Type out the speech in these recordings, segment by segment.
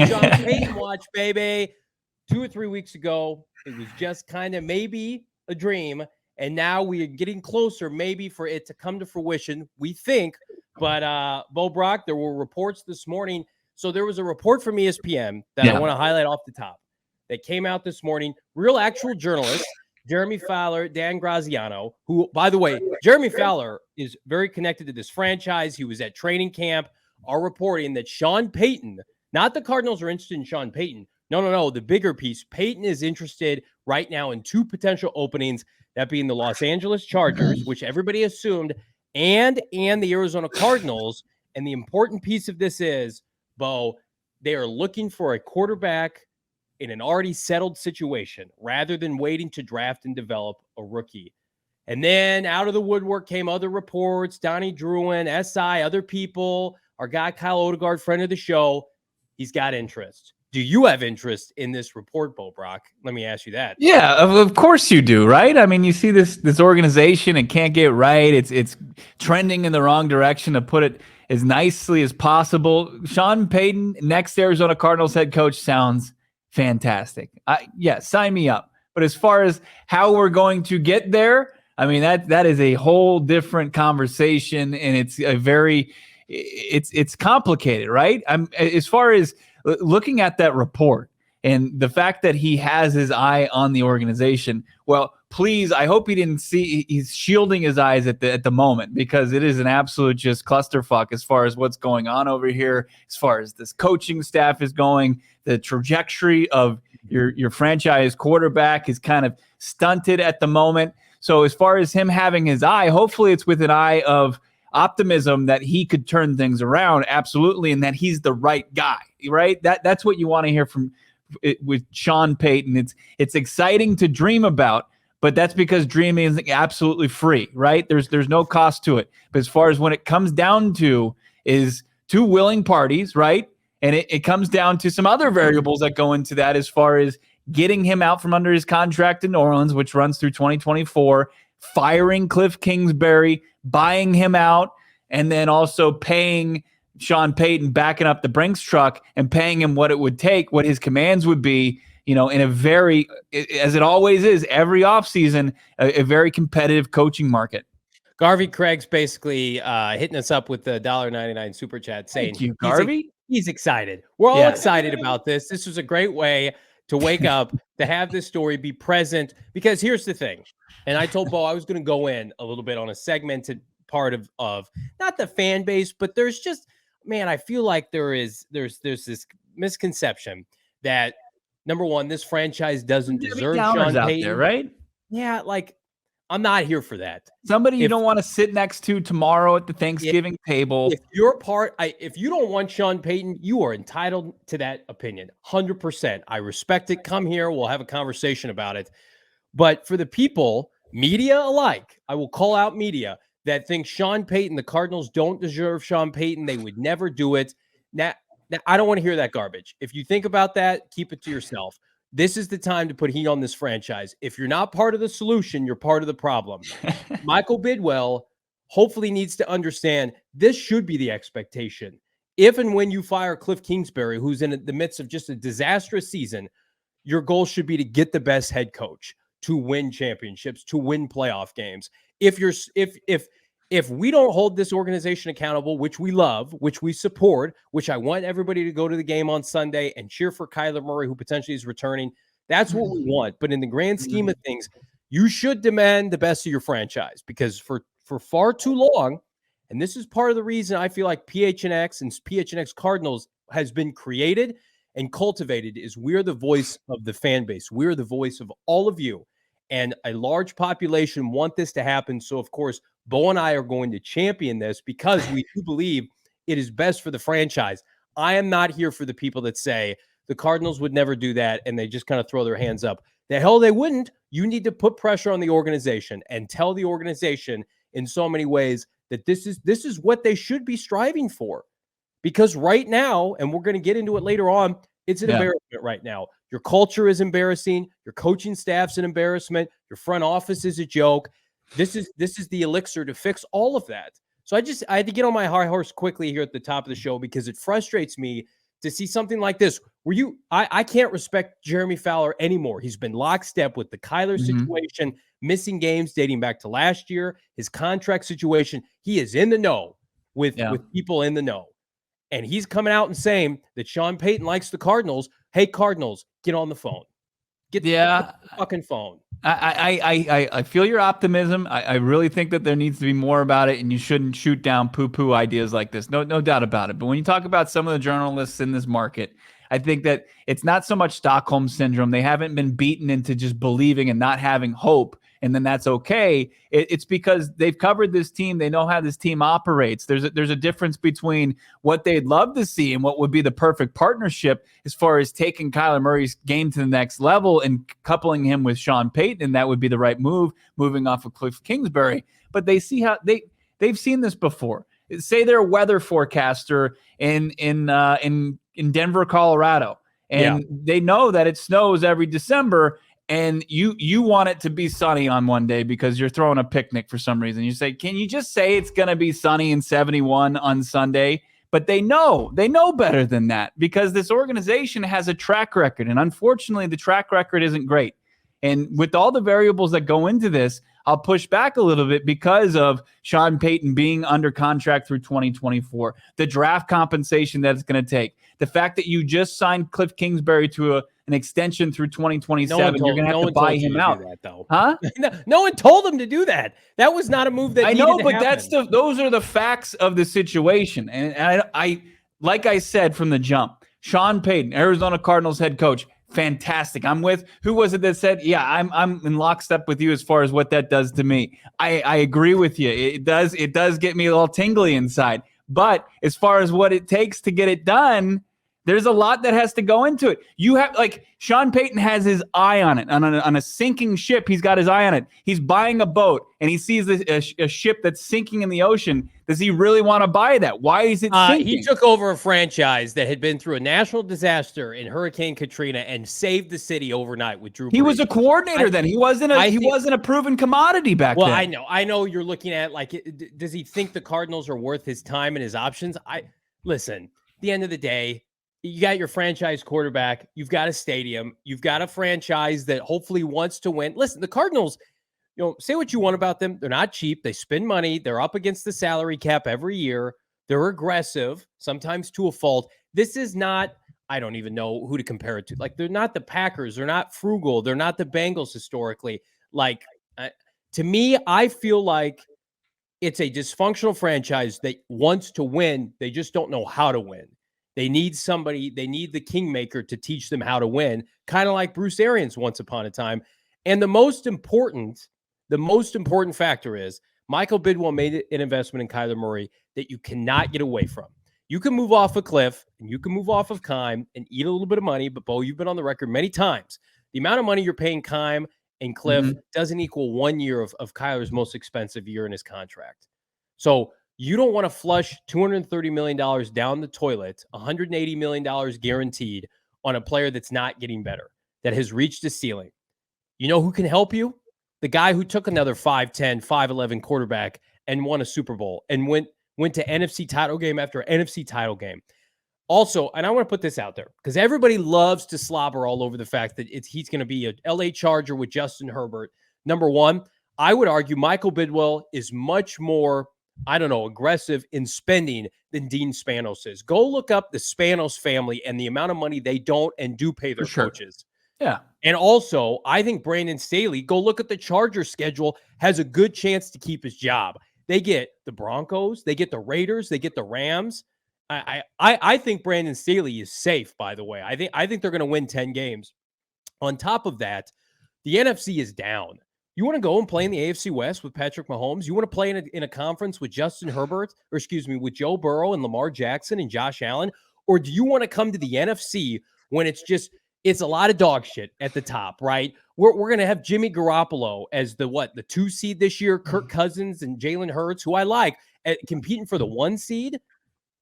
Sean Payton watch, baby. 2 or 3 weeks ago, it was just kind of maybe a dream. And now we are getting closer, maybe, for it to come to fruition, we think. But, Bo Brock, there were reports this morning. So there was a report from ESPN that I want to highlight off the top that came out this morning. Real actual journalists, Jeremy Fowler, Dan Graziano, who, by the way, Jeremy Fowler is very connected to this franchise. He was at training camp, are reporting that Sean Payton, not the Cardinals are interested in Sean Payton. No. The bigger piece, Payton is interested right now in 2 potential openings, that being the Los Angeles Chargers, which everybody assumed, and the Arizona Cardinals. And the important piece of this is, Bo, they are looking for a quarterback in an already settled situation rather than waiting to draft and develop a rookie. And then out of the woodwork came other reports, Donnie Druin, SI, other people, our guy Kyle Odegaard, friend of the show. He's got interest. Do you have interest in this report, Bo Brock? Let me ask you that. Yeah, of course you do, right? I mean, you see this organization and can't get right. It's trending in the wrong direction, to put it as nicely as possible. Sean Payton, next Arizona Cardinals head coach, sounds fantastic. Yeah, sign me up. But as far as how we're going to get there, I mean, that is a whole different conversation, and it's complicated, right? As far as looking at that report and the fact that he has his eye on the organization, well, please, I hope he didn't see he's shielding his eyes at the moment, because it is an absolute just clusterfuck as far as what's going on over here, as far as this coaching staff is going. The trajectory of your franchise quarterback is kind of stunted at the moment. So as far as him having his eye, hopefully it's with an eye of optimism that he could turn things around, absolutely, and that he's the right guy, right? That's what you want to hear from with Sean Payton. It's exciting to dream about, but that's because dreaming is absolutely free, right? There's no cost to it. But as far as when it comes down to is 2 willing parties, right? And it comes down to some other variables that go into that, as far as getting him out from under his contract in New Orleans, which runs through 2024, firing Cliff Kingsbury, buying him out, and then also paying Sean Payton, backing up the Brinks truck and paying him what it would take, what his commands would be, in a very, as it always is, every offseason, a very competitive coaching market. Garvey Craig's basically hitting us up with the $1.99 super chat saying, thank you, Garvey. He's excited. We're all excited about this. This was a great way to wake up, to have this story be present, because here's the thing. And I told Bo I was going to go in a little bit on a segmented part of not the fan base, but there's just, man, I feel like there's this misconception that, number one, this franchise doesn't deserve Sean Payton. There, right? Yeah, like, I'm not here for that. Somebody you don't want to sit next to tomorrow at the Thanksgiving table. If you don't want Sean Payton, you are entitled to that opinion. 100%. I respect it. Come here. We'll have a conversation about it. But for the people, media alike, I will call out media that think Sean Payton, the Cardinals don't deserve Sean Payton. They would never do it. Now, I don't want to hear that garbage. If you think about that, keep it to yourself. This is the time to put heat on this franchise. If you're not part of the solution, you're part of the problem. Michael Bidwell hopefully needs to understand this should be the expectation. If and when you fire Cliff Kingsbury, who's in the midst of just a disastrous season, your goal should be to get the best head coach, to win championships, to win playoff games. If we don't hold this organization accountable, which we love, which we support, which I want everybody to go to the game on Sunday and cheer for Kyler Murray, who potentially is returning, that's what we want. But in the grand scheme of things, you should demand the best of your franchise, because for far too long, and this is part of the reason I feel like PHNX and PHNX Cardinals has been created and cultivated, is we're the voice of the fan base. We're the voice of all of you. And a large population want this to happen. So, of course, Bo and I are going to champion this because we do believe it is best for the franchise. I am not here for the people that say the Cardinals would never do that and they just kind of throw their hands up. The hell they wouldn't. You need to put pressure on the organization and tell the organization in so many ways that this is what they should be striving for. Because right now, and we're going to get into it later on, it's an embarrassment right now. Your culture is embarrassing. Your coaching staff's an embarrassment. Your front office is a joke. This is the elixir to fix all of that. So I had to get on my high horse quickly here at the top of the show, because it frustrates me to see something like this where I can't respect Jeremy Fowler anymore. He's been lockstep with the Kyler situation, missing games dating back to last year, his contract situation. He is in the know with people in the know. And he's coming out and saying that Sean Payton likes the Cardinals. Hey, Cardinals, get on the phone. Get the fucking phone. I feel your optimism. I really think that there needs to be more about it, and you shouldn't shoot down poo-poo ideas like this. No doubt about it. But when you talk about some of the journalists in this market, I think that it's not so much Stockholm syndrome. They haven't been beaten into just believing and not having hope, and then that's okay. It's because they've covered this team. They know how this team operates. There's a difference between what they'd love to see and what would be the perfect partnership as far as taking Kyler Murray's game to the next level and coupling him with Sean Payton, and that would be the right move, moving off of Cliff Kingsbury. But they see how they've seen this before. Say they're a weather forecaster in Denver, Colorado, and they know that it snows every December, and you want it to be sunny on one day because you're throwing a picnic for some reason. You say, can you just say it's going to be sunny and 71 on Sunday? But they know better than that because this organization has a track record, and unfortunately the track record isn't great. And with all the variables that go into this, I'll push back a little bit because of Sean Payton being under contract through 2024, the draft compensation that it's going to take, the fact that you just signed Cliff Kingsbury to an extension through 2027. You're going to have to buy him out. That, though. Huh? No one told him to do that. That was not a move that I know, but happen. those are the facts of the situation. And I like I said from the jump, Sean Payton, Arizona Cardinals head coach, fantastic. I'm with, who was it that said, I'm in lockstep with you as far as what that does to me. I agree with you. It does get me a little tingly inside. But as far as what it takes to get it done, there's a lot that has to go into it. You have, like, Sean Payton has his eye on it. On a sinking ship, he's got his eye on it. He's buying a boat, and he sees a ship that's sinking in the ocean. Does he really want to buy that? Why is it sinking? He took over a franchise that had been through a national disaster in Hurricane Katrina and saved the city overnight with Drew Brees. He was a coordinator then. He wasn't a proven commodity back then. Well, I know you're looking at, like, does he think the Cardinals are worth his time and his options? Listen, at the end of the day, you got your franchise quarterback. You've got a stadium. You've got a franchise that hopefully wants to win. Listen, the Cardinals, say what you want about them. They're not cheap. They spend money. They're up against the salary cap every year. They're aggressive, sometimes to a fault. This is not, I don't even know who to compare it to. Like, they're not the Packers. They're not frugal. They're not the Bengals historically. Like, to me, I feel like it's a dysfunctional franchise that wants to win. They just don't know how to win. They need somebody, they need the kingmaker to teach them how to win, kind of like Bruce Arians once upon a time. And the most important factor is Michael Bidwell made an investment in Kyler Murray that you cannot get away from. You can move off a cliff and you can move off of Keim and eat a little bit of money, but Bo, you've been on the record many times. The amount of money you're paying Keim and Cliff doesn't equal 1 year of Kyler's most expensive year in his contract. So you don't want to flush $230 million down the toilet, $180 million guaranteed on a player that's not getting better, that has reached a ceiling. You know who can help you? The guy who took another 5'10", 5'11" quarterback and won a Super Bowl and went to NFC title game after NFC title game. Also, and I want to put this out there because everybody loves to slobber all over the fact that he's going to be a LA Charger with Justin Herbert. Number one, I would argue Michael Bidwell is much more, aggressive in spending than Dean Spanos is. Go look up the Spanos family and the amount of money they don't and do pay their coaches. Yeah. And also, I think Brandon Staley, go look at the Chargers schedule, has a good chance to keep his job. They get the Broncos, they get the Raiders, they get the Rams. I think Brandon Staley is safe, by the way. I think they're going to win 10 games. On top of that, the NFC is down. You want to go and play in the AFC West with Patrick Mahomes? You want to play in a conference with Justin Herbert, with Joe Burrow and Lamar Jackson and Josh Allen? Or do you want to come to the NFC when it's a lot of dog shit at the top, right? We're going to have Jimmy Garoppolo as the 2 seed this year, Kirk Cousins and Jalen Hurts, who I like, competing for the 1 seed.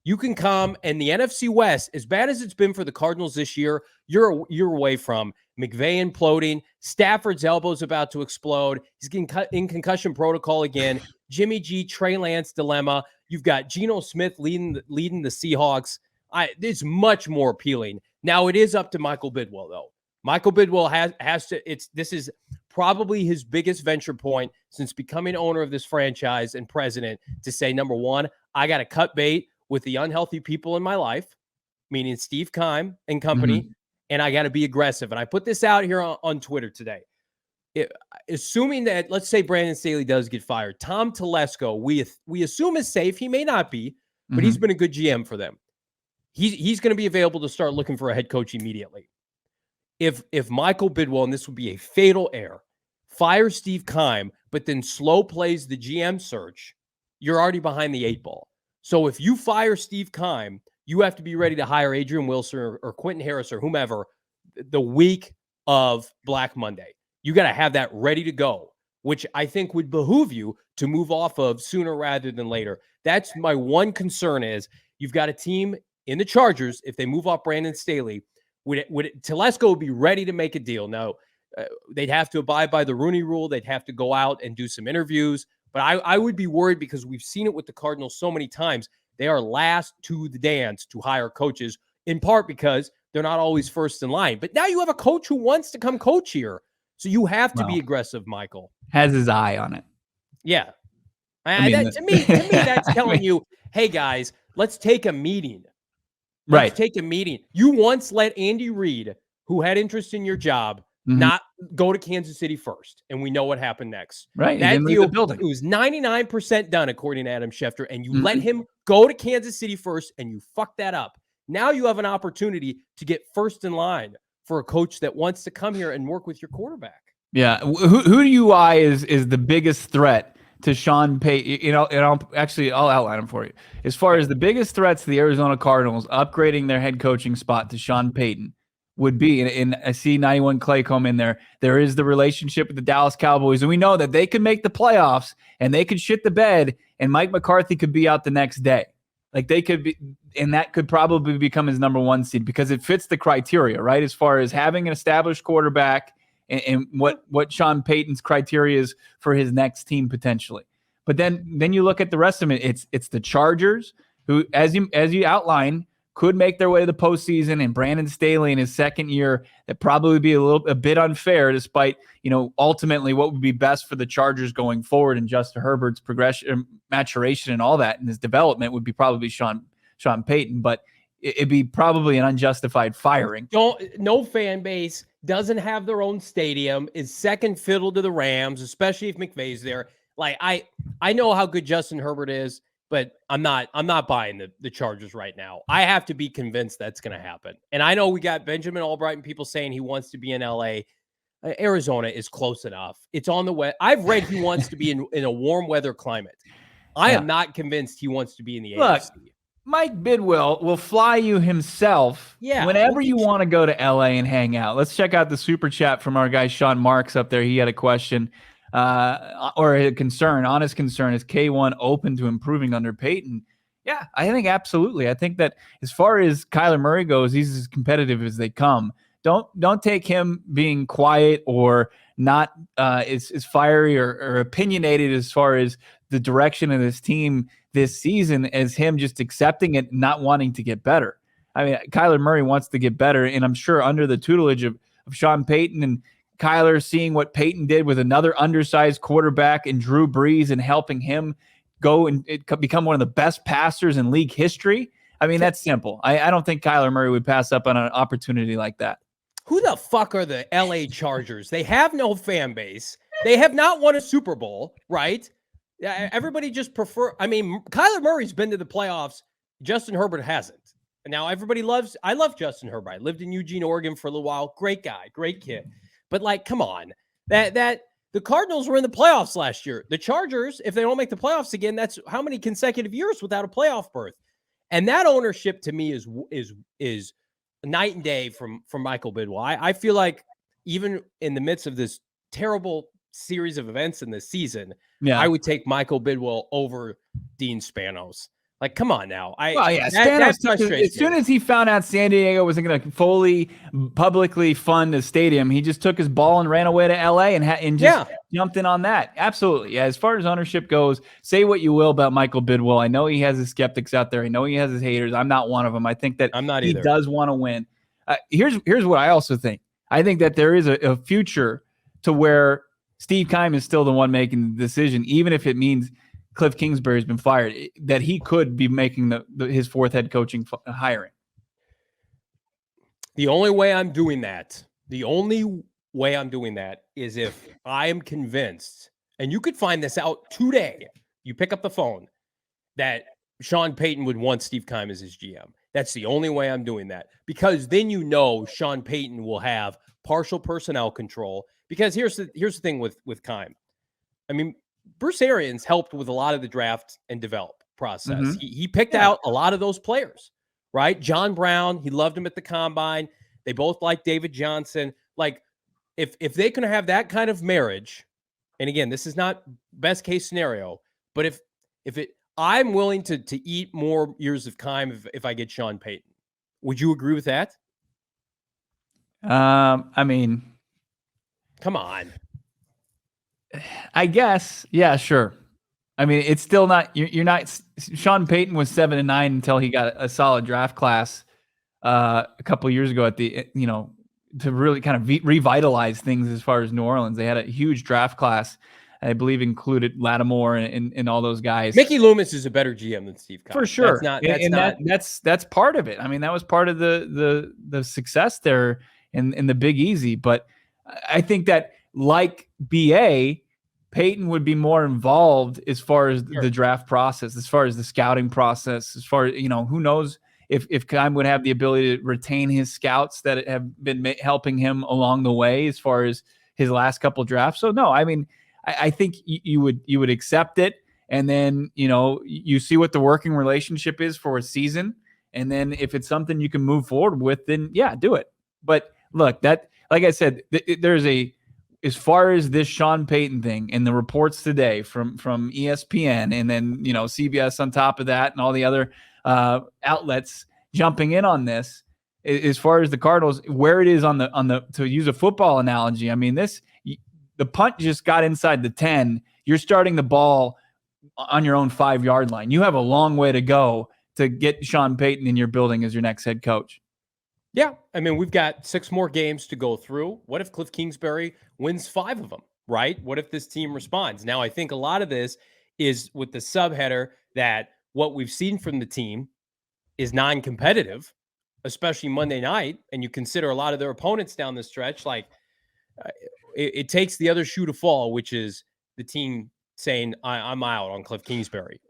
You can come, and the NFC West, as bad as it's been for the Cardinals this year, you're away from McVay imploding. Stafford's elbow's about to explode. He's getting cut in concussion protocol again. Jimmy G, Trey Lance dilemma. You've got Geno Smith leading the Seahawks. It's much more appealing. Now it is up to Michael Bidwell, though. Michael Bidwell has to. This is probably his biggest venture point since becoming owner of this franchise and president, to say, number one, I got to cut bait with the unhealthy people in my life, meaning Steve Keim and company, and I got to be aggressive. And I put this out here on Twitter today. Assuming that, let's say Brandon Staley does get fired, Tom Telesco, we assume is safe. He may not be, but he's been a good GM for them. He's going to be available to start looking for a head coach immediately. If Michael Bidwell, and this would be a fatal error, fires Steve Keim, but then slow plays the GM search, you're already behind the 8 ball. So if you fire Steve Keim, you have to be ready to hire Adrian Wilson or Quentin Harris or whomever the week of Black Monday. You got to have that ready to go, which I think would behoove you to move off of sooner rather than later. That's my one concern is you've got a team in the Chargers. If they move off Brandon Staley, Telesco would be ready to make a deal. Now, they'd have to abide by the Rooney Rule. They'd have to go out and do some interviews. But I would be worried because we've seen it with the Cardinals so many times. They are last to the dance to hire coaches, in part because they're not always first in line. But now you have a coach who wants to come coach here. So you have to be aggressive, Michael. Has his eye on it. Yeah. To me, that's telling you, hey, guys, let's take a meeting. Let's take a meeting. You once let Andy Reid, who had interest in your job, not go to Kansas City first. And we know what happened next. Right. That deal, it was 99% done, according to Adam Schefter. And you let him go to Kansas City first, and you fucked that up. Now you have an opportunity to get first in line for a coach that wants to come here and work with your quarterback. Yeah. Who do you eye is the biggest threat to Sean Payton? You know, and I'll outline them for you. As far as the biggest threats to the Arizona Cardinals upgrading their head coaching spot to Sean Payton would be, and I see 91 Claycomb in there, there is the relationship with the Dallas Cowboys, and we know that they could make the playoffs and they could shit the bed, and Mike McCarthy could be out the next day. Like they could be, and that could probably become his number 1 seed because it fits the criteria, right? As far as having an established quarterback and what Sean Payton's criteria is for his next team potentially. But then you look at the rest of it. It's the Chargers, who, as you outline, could make their way to the postseason, and Brandon Staley in his second year, that probably would be a bit unfair, despite, ultimately what would be best for the Chargers going forward, and Justin Herbert's progression, maturation, and all that, and his development would be probably Sean Payton, but it'd be probably an unjustified firing. No fan base, doesn't have their own stadium, is second fiddle to the Rams, especially if McVay's there. Like I know how good Justin Herbert is, but I'm not buying the Chargers right now. I have to be convinced that's going to happen. And I know we got Benjamin Albright and people saying he wants to be in LA. Arizona is close enough. It's on the way. I've read he wants to be in a warm weather climate. I am not convinced he wants to be in the AFC. Mike Bidwell will fly you himself whenever you want to go to LA and hang out. Let's check out the super chat from our guy Sean Marks up there. He had a question or a concern. Honest concern, is K1 open to improving under Payton? Yeah, I think absolutely. I think that as far as Kyler Murray goes, he's as competitive as they come. Don't take him being quiet or not as fiery or opinionated as far as the direction of this team this season as him just accepting it, not wanting to get better. I mean, Kyler Murray wants to get better, and I'm sure under the tutelage of Sean Payton and Kyler, seeing what Payton did with another undersized quarterback and Drew Brees and helping him go and become one of the best passers in league history. I mean, that's simple. I don't think Kyler Murray would pass up on an opportunity like that. Who the fuck are the LA Chargers? They have no fan base. They have not won a Super Bowl, right? Everybody just I mean, Kyler Murray's been to the playoffs. Justin Herbert hasn't. And now I love Justin Herbert. I lived in Eugene, Oregon for a little while. Great guy, great kid. But come on, that the Cardinals were in the playoffs last year. The Chargers, if they don't make the playoffs again, that's how many consecutive years without a playoff berth. And that ownership to me is night and day from Michael Bidwell. I feel like even in the midst of this terrible series of events in this season, I would take Michael Bidwell over Dean Spanos. Like, come on now. Spanos, as soon as he found out San Diego wasn't going to fully publicly fund a stadium, he just took his ball and ran away to LA and jumped in on that. Absolutely. Yeah, as far as ownership goes, say what you will about Michael Bidwell. I know he has his skeptics out there. I know he has his haters. I'm not one of them. I think that I'm not he either. does want to win. Here's what I also think. I think that there is a future to where Steve Keim is still the one making the decision, even if it means Cliff Kingsbury's been fired, that he could be making his fourth head coaching hiring. The only way I'm doing that is if I am convinced, and you could find this out today, you pick up the phone, that Sean Payton would want Steve Keim as his GM. That's the only way I'm doing that, because then Sean Payton will have partial personnel control. Because here's the thing with Keim. I mean, Bruce Arians helped with a lot of the draft and develop process. Mm-hmm. He picked out a lot of those players, right? John Brown, he loved him at the combine. They both like David Johnson. Like, if they can have that kind of marriage, and again, this is not best case scenario, but if I'm willing to eat more years of Keim if I get Sean Payton. Would you agree with that? I mean, come on. I guess, yeah, sure. I mean, it's still not. You're not. Sean Payton was 7-9 until he got a solid draft class a couple of years ago at the to really kind of revitalize things as far as New Orleans. They had a huge draft class. I believe included Lattimore and all those guys. Mickey Loomis is a better GM than Steve Keim. For sure. That's part of it. I mean, that was part of the success there in the Big Easy. But I think that, like BA, Payton would be more involved as far as the draft process, as far as the scouting process, as far as, who knows if Keim would have the ability to retain his scouts that have been helping him along the way as far as his last couple drafts. So no, I mean, I think you would accept it, and then you see what the working relationship is for a season, and then if it's something you can move forward with, then yeah, do it. But look, that, like I said, there's as far as this Sean Payton thing and the reports today from ESPN, and then CBS on top of that, and all the other outlets jumping in on this, as far as the Cardinals, where it is on the to use a football analogy, I mean, the punt just got inside the 10. You're starting the ball on your own 5-yard line. You have a long way to go to get Sean Payton in your building as your next head coach. Yeah. I mean, we've got 6 more games to go through. What if Cliff Kingsbury wins 5 of them, right? What if this team responds? Now, I think a lot of this is with the subheader that what we've seen from the team is non-competitive, especially Monday night. And you consider a lot of their opponents down the stretch, like, it takes the other shoe to fall, which is the team saying, I'm out on Cliff Kingsbury.